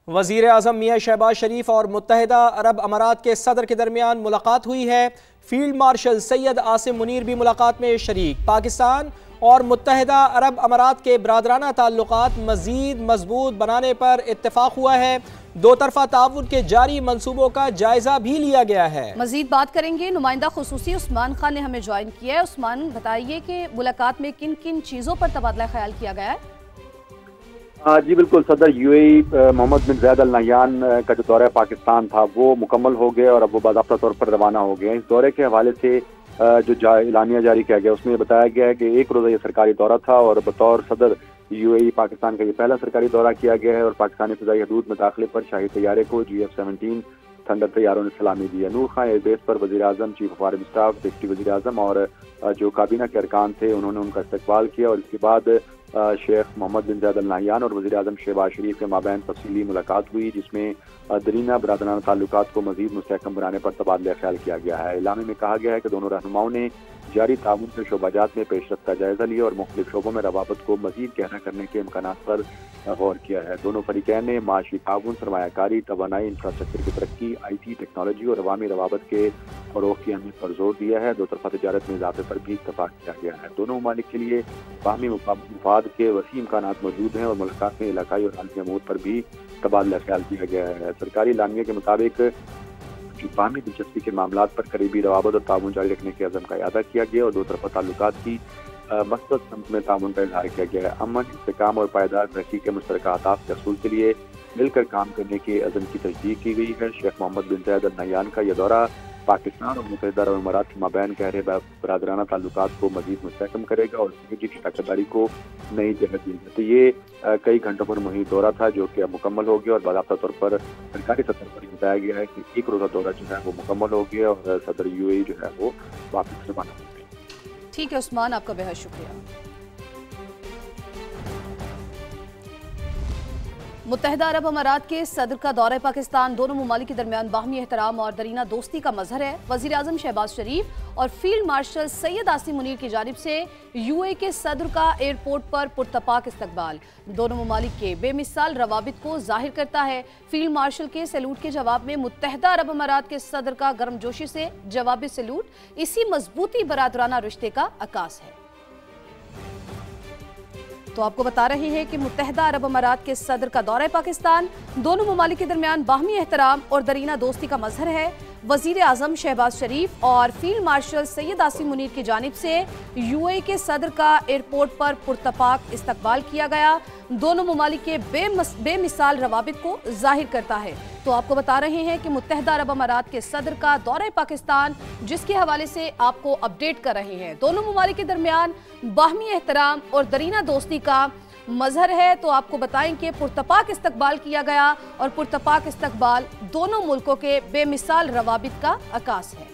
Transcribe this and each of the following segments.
वज़ीर आज़म मियां शहबाज शरीफ और मुत्तहिदा अरब अमारात के सदर के दरमियान मुलाकात हुई है। फील्ड मार्शल सैयद आसिम मुनीर भी मुलाकात में शरीक। पाकिस्तान और मुत्तहिदा अरब अमारात के बरादराना ताल्लुकात मज़ीद मजबूत बनाने पर इत्तेफाक हुआ है। दो तरफा ताउन के जारी मंसूबों का जायजा भी लिया गया है। मजीद बात करेंगे, नुमाइंदा खुसूसी उस्मान खान ने हमें ज्वाइन किया है। उस्मान, बताइए कि मुलाकात में किन किन चीज़ों पर तबादला ख्याल किया गया है? जी बिल्कुल, सदर यूएई मोहम्मद बिन जायद अल नहयान का जो दौरा पाकिस्तान था वो मुकम्मल हो गया और अब वो बाज़ाब्ता तौर पर रवाना हो गए। इस दौरे के हवाले से जो एलानिया जारी किया गया उसमें बताया गया है कि एक रोज़ा ये सरकारी दौरा था और बतौर सदर यूएई पाकिस्तान का ये पहला सरकारी दौरा किया गया है और पाकिस्तानी फ़िज़ाई हदूद में दाखिले पर शाही तैयारे को GF-17 थंडर तैयारों ने सलामी दी है। नूर खान एयरबेस पर वज़ीर आज़म, chief of army staff, deputy वज़ीर आज़म और जो काबीना के अरकान थे उन्होंने उनका इस्तकबाल किया और इसके बाद शेख मोहम्मद बिन जायद अल नहयान और वज़ीर आज़म शहबाज शरीफ के माबैन तफसीली मुलाकात हुई, जिसमें दरीना बरादराना ताल्लुकात को मज़ीद मुस्तहकम बनाने पर तबादला ख्याल किया गया है। इलामे में कहा गया है कि दोनों रहनुमाओं ने जारी ताउन के शोबाजात में पेशरफ्त का जायजा लिया और मुख्तलिफ शोबों में रवाबत को मज़ीद गहरा करने के इम्कानात पर गौर किया है। दोनों फरीकैन ने माशी ताउन, सरमायाकारी, तवानाई, इंफ्रास्ट्रक्चर की तरक्की, IT टेक्नोलॉजी और अवामी रवाबत के फ़रोग़ की अहमियत पर जोर दिया है। दो तरफा तजारत में इजाफे पर भी इत्तफाक किया गया है। दोनों ममालिक के लिए बाहमी मुफाद के वसी इम्कानात मौजूद हैं और मुलाकात में इलाकाई और आलमी अमूर पर भी तबादला ख्याल किया गया है। सरकारी एलानिया के मुताबिक बाहमी दिलचस्पी के मामलों पर करीबी रवाबत और ताउन जारी रखने के अज़म का इरादा किया गया और दो तरफा ताल्लुकात की मक़सद समत में ताउन का इज़हार किया गया है। अमन, इस्तेहकाम और पायदार तरक्की के मुश्तरका अहदाफ़ के हसूल के लिए मिलकर काम करने के अज़म की तजदीद की गई है। शेख मोहम्मद बिन जायद अल नहयान का यह दौरा पाकिस्तान और मुत्तहिदा अरब अमारात के माबैन गहरे बरादराना ताल्लुकात को मज़ीद मुस्तहकम करेगा और सिक्योरिटी की ताकतदारी को नई जगह देगा। तो ये कई घंटों पर मुहिम दौरा था जो कि अब मुकम्मल हो गया और बाज़ाब्ता तौर पर सरकारी सतह पर बताया गया है कि एक रोज़ा दौरा जो है वो मुकम्मल हो गया और सदर यूएई जो है वो वापस रवाना हो गए। ठीक है उस्मान, आपका बेहद शुक्रिया। मुत्तहिदा अरब अमारात के सदर का दौरा पाकिस्तान दोनों ममालिक के दरमियान बाहमी एहतराम और दरीना दोस्ती का मजहर है। वज़ीर आज़म शहबाज शरीफ और फील्ड मार्शल सैयद आसिम मुनीर की जानिब से यूएई के सदर का एयरपोर्ट पर पुरतपाक इस्तकबाल दोनों ममालिक के बेमिसाल रवाबित को जाहिर करता है। फील्ड मार्शल के सैल्यूट के जवाब में मुत्तहिदा अरब अमारात के सदर का गर्मजोशी से जवाबी सैल्यूट इसी मजबूती बरादराना रिश्ते का अकास है। तो आपको बता रहे हैं कि मुत्तहिदा अरब अमारात के सदर का दौरा पाकिस्तान दोनों ममालिक के दरमियान बाहमी एहतराम और दरीना दोस्ती का मजहर है। वज़ीर आज़म शहबाज शरीफ और फील्ड मार्शल सैयद आसिम मुनीर की जानिब से यूएई के सदर का एयरपोर्ट पर पुरतपाक इस्तकबाल किया गया। दोनों ममालिक के बेमिसाल रवाबित को जाहिर करता है। तो आपको बता रहे हैं कि मुत्तहिदा अरब अमारात के सदर का दौरा पाकिस्तान जिसके हवाले से आपको अपडेट कर रहे हैं, दोनों ममालिक के दरमियान बाहमी एहतराम और दरीना दोस्ती का मजहर है। तो आपको बताएं कि पुरतपाक इस्तकबाल किया गया और पुरतपाक इस्तकबाल दोनों मुल्कों के बेमिसाल रवाबित का अकास है।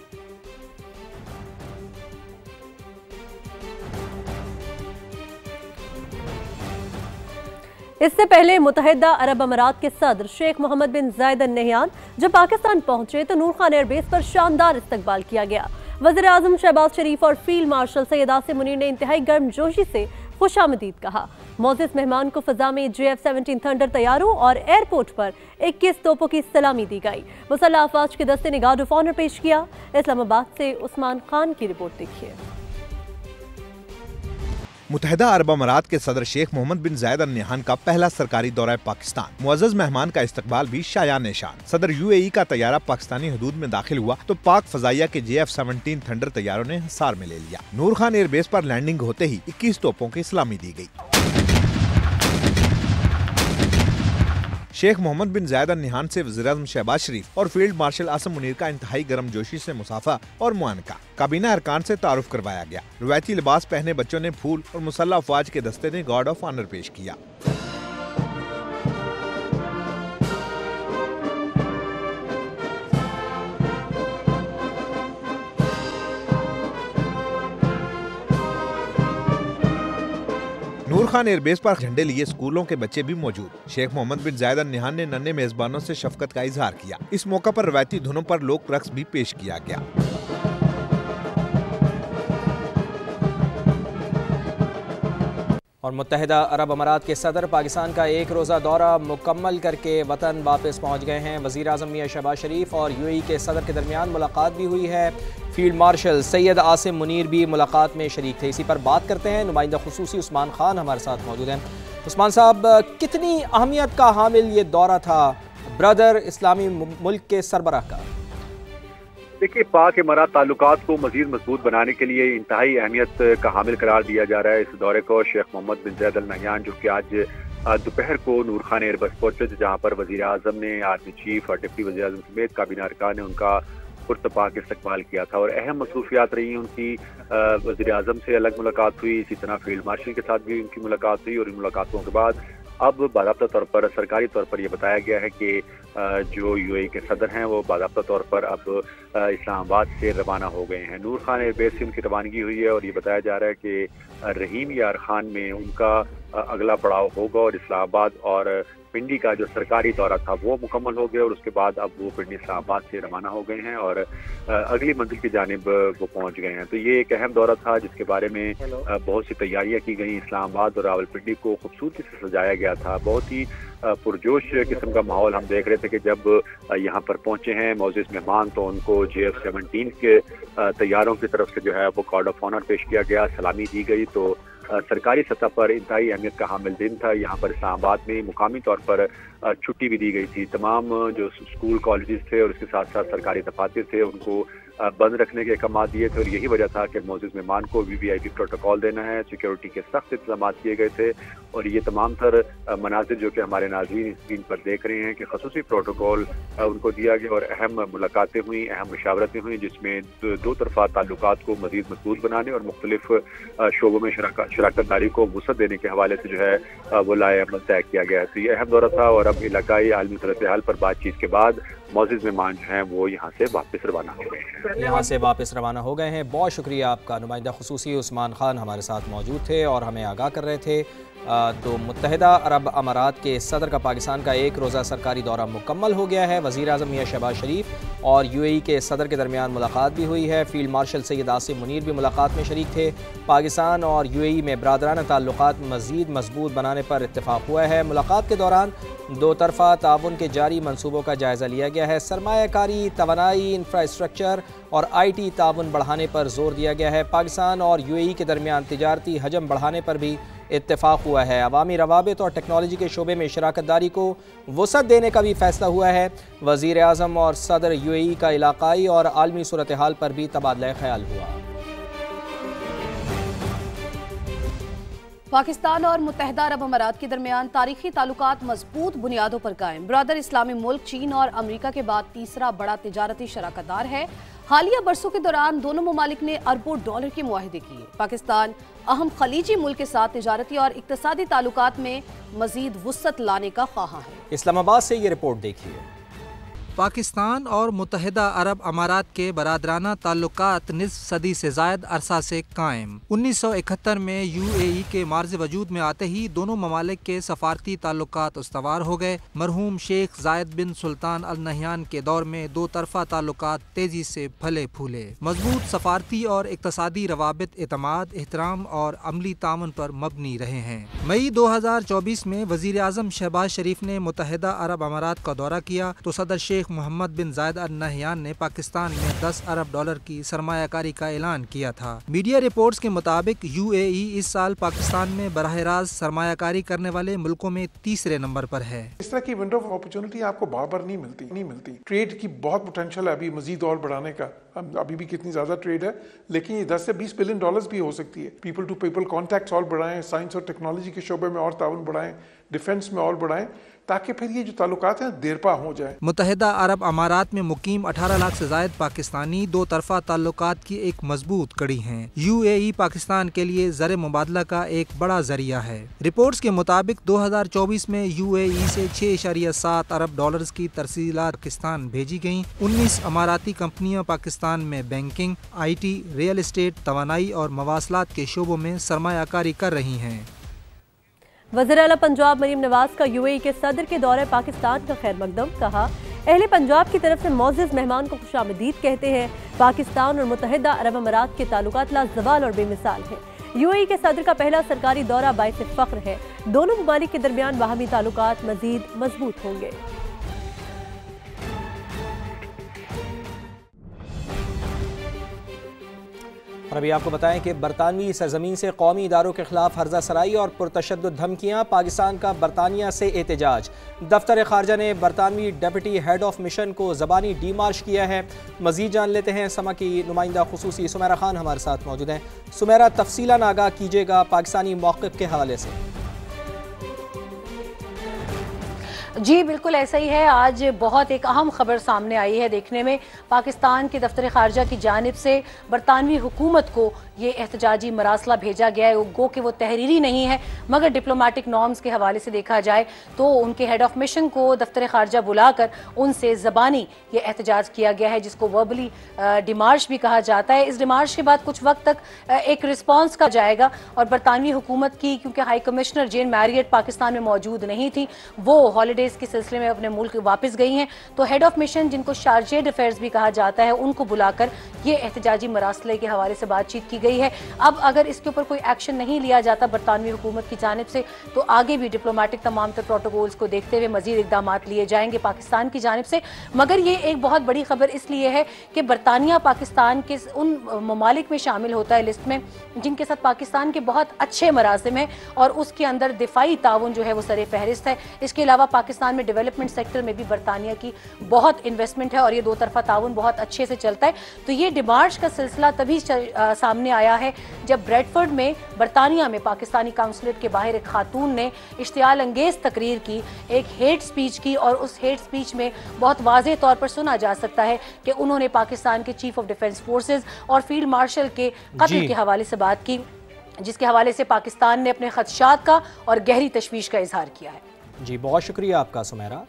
इससे पहले मुत्तहिदा अरब अमारात के सदर शेख मोहम्मद बिन जायद अल नहयान जब पाकिस्तान पहुंचे तो नूर खान एयरबेस पर शानदार इस्तकबाल किया गया। वज़ीर आज़म शहबाज शरीफ और फील्ड मार्शल सैयद आसिम मुनीर ने इंतहाई गर्मजोशी से खुशामदीद कहा। मोअज़्ज़िज़ मेहमान को फ़ज़ा में GF-17 थंडर तैयारों और एयरपोर्ट पर 21 तोपों की सलामी दी गई। मुसल्लह अफ़वाज के दस्ते ने गार्ड ऑफ ऑनर पेश किया। इस्लामाबाद से उस्मान खान की रिपोर्ट देखिए। मुत्तहिदा अरब अमारात के सदर शेख मोहम्मद बिन जायद अल नहयान का पहला सरकारी दौरा पाकिस्तान। मुअज़्ज़ज़ मेहमान का इस्तकबाल भी शायान निशान। सदर यूएई का तैयारा पाकिस्तानी हदूद में दाखिल हुआ तो पाक फजाइया के GF-17 थंडर तैयारों ने हिसार में ले लिया। नूर खान एयरबेस पर लैंडिंग होते ही 21 तोपों की सलामी दी गई। शेख मोहम्मद बिन जायद अल नहयान से वज़ीर आज़म शहबाज शरीफ और फील्ड मार्शल आसिम मुनीर का इंतहाई गर्मजोशी से मुसाफा और मुआनका काबीना अरकान से तारुफ करवाया गया। रवायती लिबास पहने बच्चों ने फूल और मुसल्लह अफ़वाज के दस्ते ने गार्ड ऑफ ऑनर पेश किया। नूर खान एयरबेस पर झंडे लिए स्कूलों के बच्चे भी मौजूद। शेख मोहम्मद बिन जायद अल नहयान ने नन्हे मेजबानों से शफकत का इजहार किया। इस मौका पर रवायती धुनों पर लोक रक्स भी पेश किया गया। और मुत्तहिदा अरब अमारात के सदर पाकिस्तान का एक रोज़ा दौरा मुकम्मल करके वतन वापस पहुँच गए हैं। वज़ीर आज़म मियां शहबाज शरीफ और यूएई के सदर के दरमियान मुलाकात भी हुई है। फील्ड मार्शल सैयद आसिम मुनीर भी मुलाकात में शरीक थे। इसी पर बात करते हैं। नुमाइंदा खुसूसी उस्मान खान हमारे साथ मौजूद हैं। उस्मान साहब, कितनी अहमियत का हामिल ये दौरा था ब्रदर इस्लामी मुल्क के सरबराह का? देखिए, पाक इमारात ताल्लुकात को मजीद मजबूत बनाने के लिए इंतहाई अहमियत का हामिल करार दिया जा रहा है। इस दौरे को शेख मोहम्मद बिन जायद अल नहयान, जो कि आज दोपहर को नूर खान एयरबेस पहुंचे थे, जहां पर वजीर आजम ने, आर्मी चीफ और डिप्टी वजीर आजम समेत काबीना अरकान ने उनका पुरतपाक इस्तकबाल किया था और अहम मसरूफियात रही उनकी। वजीर आजम से अलग मुलाकात हुई, इसी तरह फील्ड मार्शल के साथ भी उनकी मुलाकात हुई और इन मुलाकातों के बाद अब बाज़ाब्ता तौर पर, सरकारी तौर पर यह बताया गया है कि जो यूएई के सदर हैं वो बाज़ाब्ता तौर पर अब इस्लामाबाद से रवाना हो गए हैं। नूर खान एयरबेस से उनकी रवानगी हुई है और ये बताया जा रहा है कि रहीम यार खान में उनका अगला पड़ाव होगा और इस्लामाबाद और पिंडी का जो सरकारी दौरा था वो मुकम्मल हो गया और उसके बाद अब वो पिंडी इस्लामाबाद से रवाना हो गए हैं और अगली मंजिल की जानिब वो पहुंच गए हैं। तो ये एक अहम दौरा था जिसके बारे में बहुत सी तैयारियां की गई। इस्लामाबाद और रावलपिंडी को खूबसूरती से सजाया गया था। बहुत ही पुरजोश किस्म का माहौल हम देख रहे थे कि जब यहाँ पर पहुंचे हैं मौजूद मेहमान, तो उनको JF-17 के तैयारों की तरफ से जो है वो कार्ड ऑफ ऑनर पेश किया गया, सलामी दी गई। तो सरकारी सतह पर इंतहाई अहमियत का हामिल दिन था। यहाँ पर इस्लामाबाद में मुकामी तौर पर छुट्टी भी दी गई थी। तमाम जो स्कूल कॉलेजेस थे और उसके साथ साथ सरकारी दफातर थे उनको बंद रखने के अहकाम दिए थे और यही वजह था कि मौजूद मेहमान को VVIP प्रोटोकॉल देना है। सिक्योरिटी के सख्त इंतजाम किए गए थे और ये तमाम तर मनाजिर जो कि हमारे नाज़रीन स्क्रीन पर देख रहे हैं कि खसूसी प्रोटोकॉल उनको दिया गया और अहम मुलाकातें हुई, अहम मशावरतें हुई, जिसमें दो तरफा ताल्लुकात को मजीद मजबूत बनाने और मुख्तलिफ शोबों में शराकत दारी को वसअत देने के हवाले से जो है वो लाए अमल तय किया गया है। तो ये अहम दौरा था और अब इलाकाई आलमी सूरत हाल पर बातचीत के बाद मौजूद मेहमान जो हैं वो यहाँ से वापस रवाना हो गए हैं। यहाँ से वापस रवाना हो गए हैं। बहुत शुक्रिया आपका। नुमाइंदा खुसूसी उस्मान खान हमारे साथ मौजूद थे और हमें आगाह कर रहे थे। तो मुत्तहिदा अरब अमारात के सदर का पाकिस्तान का एक रोज़ा सरकारी दौरा मुकम्मल हो गया है। वज़ीर आज़म मियां शहबाज शरीफ और यूएई के सदर के दरमियान मुलाकात भी हुई है। फील्ड मार्शल सैयद आसिम मुनीर भी मुलाकात में शरीक थे। पाकिस्तान और यूएई में बरादराना ताल्लुकात मज़ीद मजबूत बनाने पर इत्तेफाक हुआ है। मुलाकात के दौरान दो तरफ़ा ताउन के जारी मनसूबों का जायज़ा लिया गया है। सरमायाकारी, तवानाई, इंफ्रास्ट्रक्चर और IT ताउन बढ़ाने पर जोर दिया गया है। पाकिस्तान और यूएई के दरमियान तिजारती हजम बढ़ाने पर भी इत्तेफाक हुआ है। अवामी रवाबित और टेक्नोलॉजी के शोबे में शराकत दारी को वसअत देने का भी फैसला हुआ है। वज़ीर आज़म और सदर यूएई का इलाकाई और आलमी सूरत हाल पर भी तबादला ख्याल हुआ। पाकिस्तान और मुत्तहिदा अरब अमारात के दरमियान तारीखी ताल्लुकात मजबूत बुनियादों पर कायम। ब्रदर इस्लामी मुल्क चीन और अमेरिका के बाद तीसरा बड़ा तिजारती शराकतदार है। हालिया बरसों के दौरान दोनों ममालिक ने अरबों डॉलर के मुआहदे किए। पाकिस्तान अहम खलीजी मुल्क के साथ तिजारती और इक्तसादी ताल्लुकात में मजीद वुसअत लाने का ख्वाह है। इस्लामाबाद से ये रिपोर्ट देखिए। पाकिस्तान और मुत्तहिदा अरब अमारात के बरादराना ताल्लुकात निस्फ सदी से ज़ायद अरसा से कायम। 1971 में UAE के मार्ज़ वजूद में आते ही दोनों ममालिक के सफारती ताल्लुकात उस्तवार हो गए। मरहूम शेख जायद बिन सुल्तान अल नहयान के दौर में दो तरफा ताल्लुकात तेजी से फले फूले। मजबूत सफारती और इक्तसादी रवाबित एतमाद, एहतराम और अमली तामन पर मबनी रहे हैं। मई 2024 में वज़ीर आज़म शहबाज शरीफ ने मुत्तहिदा अरब अमारात का दौरा किया तो सदर शेख मोहम्मद बिन जायद अल नहयान ने पाकिस्तान में 10 अरब डॉलर की सरमायाकारी का ऐलान किया था। मीडिया रिपोर्ट्स के मुताबिक UAE इस साल पाकिस्तान में बराह रास्त सरमायाकारी करने वाले मुल्कों में तीसरे नंबर पर है। इस तरह की विंडो ऑफ अपॉर्चुनिटी आपको बार बार नहीं मिलती। ट्रेड की बहुत पोटेंशियल है अभी मजीद और बढ़ाने का। अभी भी कितनी ज्यादा ट्रेड है, लेकिन ये 10 से 20 बिलियन डॉलर्स भी हो सकती है। पीपल टू पीपल कॉन्टैक्ट्स और बढ़ाएं, साइंस और टेक्नोलॉजी के शोबे में और ताउन बढ़ाएं, डिफेंस में और बढ़ाएं, ताकि फिर ये जो ताल्लुकात हैं देरपा हो जाए। मुत्तहिदा अरब अमारात में मुकीम 18 लाख से जायद पाकिस्तानी दो तरफा ताल्लुकात की एक मजबूत कड़ी हैं। UAE पाकिस्तान के लिए ज़र मुबादला का एक बड़ा जरिया है। रिपोर्ट्स के मुताबिक 2024 में UAE से 6.7 अरब डॉलर्स की तरसीलात पाकिस्तान भेजी गयी। 19 अमाराती कंपनियां पाकिस्तान में बैंकिंग, IT, रियल एस्टेट, तवानाई और मवासलात के शोबों में सरमायाकारी कर रही हैं। वज़ीर आला पंजाब मरीम नवाज का UAE के सदर के दौरे पाकिस्तान का खैर मकदम। कहा, अहले पंजाब की तरफ से मोअज़्ज़ज़ मेहमान को खुशामदीद कहते हैं। पाकिस्तान और मुत्तहिदा अरब अमारात के ताल्लुकात लाज़वाल और बेमिसाल हैं। यूएई के सदर का पहला सरकारी दौरा बाइस फख्र है। दोनों ममालिक के दरमियान बाहमी ताल्लुकात मजीद मजबूत होंगे। और अभी आपको बताएं कि बरतानवी सरजमीन से कौमी इदारों के खिलाफ हर्जा सराई और पुरतशद्दुद धमकियाँ, पाकिस्तान का बरतानिया से एहतजाज। दफ्तर खारजा ने बरतानवी डेप्यूटी हेड ऑफ मिशन को ज़बानी डीमार्श किया है। मजीद जान लेते हैं, समा की नुमाइंदा खुसूसी सुमेरा खान हमारे साथ मौजूद हैं। सुमेरा, तफसीलन आगाह कीजिएगा पाकिस्तानी मौक़िफ़ के हवाले से। जी बिल्कुल ऐसा ही है। आज बहुत एक अहम खबर सामने आई है देखने में। पाकिस्तान के दफ्तर खारजा की जानिब से बरतानवी हुकूमत को ये एहतजाजी मरासला भेजा गया है। गो कि वो तहरीरी नहीं है, मगर डिप्लोमेटिक नॉर्म्स के हवाले से देखा जाए तो उनके हेड ऑफ मिशन को दफ्तर खारजा बुलाकर उनसे ज़बानी ये एहतजाज किया गया है, जिसको वर्बली डिमार्श भी कहा जाता है। इस डिमार्श के बाद कुछ वक्त तक एक रिस्पॉन्स का जाएगा और बरतानवी हुकूमत की, क्योंकि हाई कमिश्नर जेन मैरियट पाकिस्तान में मौजूद नहीं थी, वो हॉलीडेज के सिलसिले में अपने मुल्क वापस गई हैं, तो हेड ऑफ मिशन, जिनको शारजेड अफेयर्स भी कहा जाता है, उनको बुलाकर ये एहतजाजी मरासले के हवाले से बातचीत की गई है। अब अगर इसके ऊपर कोई एक्शन नहीं लिया जाता बरतानवी हुकूमत की जानिब से, तो आगे भी डिप्लोमेटिक तमाम तर प्रोटोकॉल्स को देखते हुए मजीद इकदाम लिए जाएंगे पाकिस्तान की जानिब से। मगर ये एक बहुत बड़ी खबर इसलिए है कि बरतानिया पाकिस्तान के उन ममालिक में शामिल होता है लिस्ट में जिनके साथ पाकिस्तान के बहुत अच्छे मरासिम हैं और उसके अंदर दिफाई ताउन जो है वो सरे फहरिस्त है। इसके अलावा पाकिस्तान में डेवलपमेंट सेक्टर में भी बरतानिया की बहुत इन्वेस्टमेंट है और ये दो तरफा ताउन बहुत अच्छे से चलता है। तो ये डिमार्च का सिलसिला तभी सामने आया है जब ब्रेडफोर्ड में बरतानिया में पाकिस्तानी काउंसलेट के बाहर एक खातून ने इश्तियाल अंगेज तकरीर की, एक हेट स्पीच की, और उस हेट स्पीच में बहुत वाज़ेह तौर पर सुना जा सकता है कि उन्होंने पाकिस्तान के चीफ ऑफ डिफेंस फोर्सेज और फील्ड मार्शल के कत्ल के हवाले से बात की, जिसके हवाले से पाकिस्तान ने अपने खदशात का और गहरी तशवीश का इजहार किया है। जी बहुत शुक्रिया आपका सुमेरा।